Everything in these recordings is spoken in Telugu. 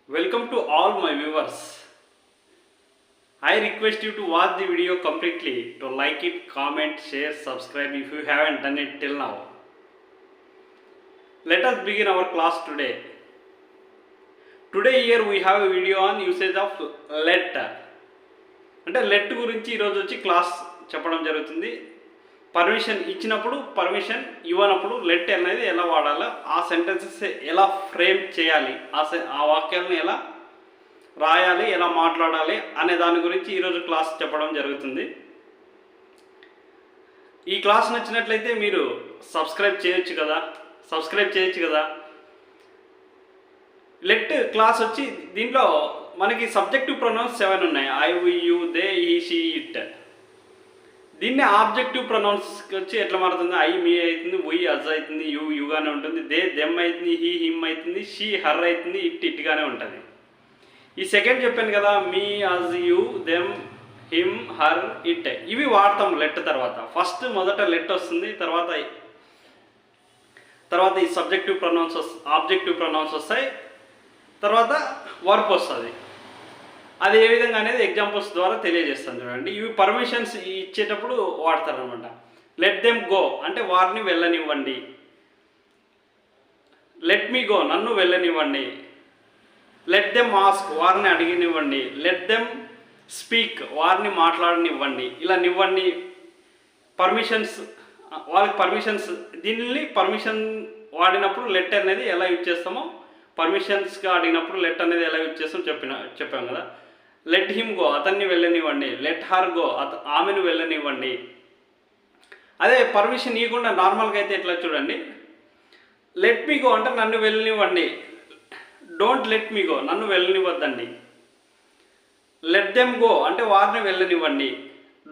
Welcome to all my viewers. I request you to watch the video completely, to like it, comment, share, subscribe if you haven't done it till now. Let us begin our class today. Today here we have a video on usage of let. అంటే లెట్ గురించి ఈరోజు వచ్చి క్లాస్ చెప్పడం జరుగుతుంది. పర్మిషన్ ఇచ్చినప్పుడు, పర్మిషన్ ఇవ్వనప్పుడు లెట్ అనేది ఎలా వాడాలో, ఆ సెంటెన్సెస్ ఎలా ఫ్రేమ్ చేయాలి, ఆ వాక్యాలను ఎలా రాయాలి, ఎలా మాట్లాడాలి అనే దాని గురించి ఈరోజు క్లాస్ చెప్పడం జరుగుతుంది. ఈ క్లాస్ నచ్చినట్లయితే మీరు సబ్స్క్రైబ్ చేయొచ్చు కదా. లెట్ క్లాస్ వచ్చి దీంట్లో మనకి సబ్జెక్టివ్ ప్రొనౌన్స్ 7 ఉన్నాయి. ఐ, వి, యూ, దే, ఈ, షీ, ఇట్. దీన్ని ఆబ్జెక్టివ్ ప్రొనౌన్స్కి వచ్చి ఎట్లా మారుతుంది? ఐ, మీ అవుతుంది, వి, అజ్ అవుతుంది, యూ, యూగానే ఉంటుంది, దే, దెమ్ అవుతుంది, హీ, హిమ్ అవుతుంది, షీ, హర్ అవుతుంది, ఇట్గానే ఉంటుంది. ఈ సెకండ్ చెప్పాను కదా, me, us, you, them, him, her, it, ఇవి వాడతాం లెట్ తర్వాత. ఫస్ట్ మొదట లెట్ వస్తుంది, తర్వాత ఈ సబ్జెక్టివ్ ప్రొనౌన్స్ ఆబ్జెక్టివ్ ప్రొనౌన్స్ వస్తాయి, తర్వాత వర్బ్ వస్తుంది. అది ఏ విధంగా అనేది ఎగ్జాంపుల్స్ ద్వారా తెలియజేస్తాను చూడండి. ఇవి పర్మిషన్స్ ఇచ్చేటప్పుడు వాడతారనమాట. లెట్ దెమ్ గో అంటే వారిని వెళ్ళనివ్వండి. లెట్ మీ గో నన్ను వెళ్ళనివ్వండి. లెట్ దెమ్ ఆస్క్ వారిని అడిగినివ్వండి. లెట్ దెమ్ స్పీక్ వారిని మాట్లాడనివ్వండి. ఇలా నివ్వండి పర్మిషన్స్, వాళ్ళకి పర్మిషన్స్. దీనిని పర్మిషన్ వాడినప్పుడు లెట్ అనేది ఎలా యూజ్ చేస్తామో, పర్మిషన్స్గా అడిగినప్పుడు లెట్ అనేది ఎలా యూజ్ చేస్తామో చెప్పాం కదా. లెట్ హిమ్ గో అతన్ని వెళ్ళనివ్వండి. లెట్ హర్ గో ఆమెను వెళ్ళనివ్వండి. అదే పర్మిషన్ ఇవ్వకుండా నార్మల్గా అయితే ఎట్లా చూడండి, లెట్ మీ గో అంటే నన్ను వెళ్ళనివ్వండి. డోంట్ లెట్ మీ గో నన్ను వెళ్ళనివ్వద్దండి. లెట్ దెమ్ గో అంటే వారిని వెళ్ళనివ్వండి.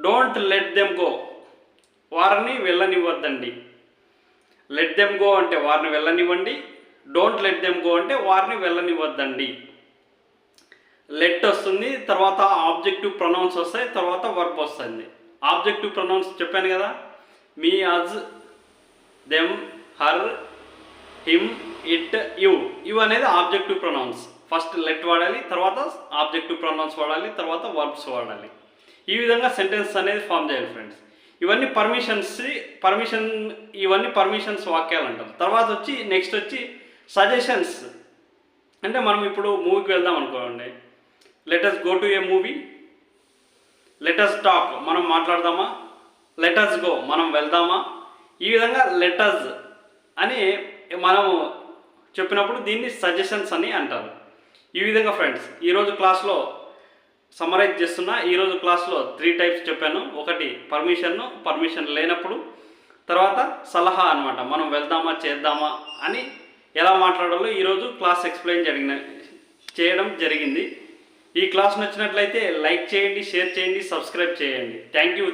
డోంట్ లెట్ దెమ్ గో వారిని వెళ్ళనివ్వద్దండి. లెట్ దెమ్ గో అంటే వారిని వెళ్ళనివ్వండి. డోంట్ లెట్ దెమ్ గో అంటే వారిని వెళ్ళనివ్వద్దండి. లెట్ వస్తుంది, తర్వాత ఆబ్జెక్టివ్ ప్రొనౌన్స్ వస్తాయి, తర్వాత వర్బ్ వస్తుంది. ఆబ్జెక్టివ్ ప్రొనౌన్స్ చెప్పాను కదా, me, us, them, her, him, it, you, ఇవి అనేది ఆబ్జెక్టివ్ ప్రొనౌన్స్. ఫస్ట్ లెట్ వాడాలి, తర్వాత ఆబ్జెక్టివ్ ప్రొనౌన్స్ వాడాలి, తర్వాత వర్బ్స్ వాడాలి. ఈ విధంగా సెంటెన్స్ అనేది ఫామ్ చేయాలి ఫ్రెండ్స్. ఇవన్నీ పర్మిషన్స్ వాక్యాలు అంటారు. తర్వాత వచ్చి నెక్స్ట్ వచ్చి సజెషన్స్. అంటే మనం ఇప్పుడు మూవీకి వెళ్దాం అనుకోండి, let us go to A movie. Let us talk మనం మాట్లాడదామా. లెట్ us గో మనం వెళ్దామా. ఈ విధంగా లెట్ us అని మనము చెప్పినప్పుడు దీన్ని సజెషన్స్ అని అంటారు. ఈ విధంగా ఫ్రెండ్స్ ఈరోజు క్లాస్లో సమ్మరైజ్ చేస్తున్నా. ఈరోజు క్లాస్లో 3 టైప్స్ చెప్పాను. ఒకటి పర్మిషన్ లేనప్పుడు, తర్వాత సలహా అనమాట, మనం వెళ్దామా చేద్దామా అని ఎలా మాట్లాడాలో ఈరోజు క్లాస్ ఎక్స్ప్లెయిన్ చేయడం జరిగింది. ఈ క్లాస్ నచ్చినట్లయితే లైక్ చేయండి, షేర్ చేయండి, సబ్స్క్రైబ్ చేయండి. Thank you.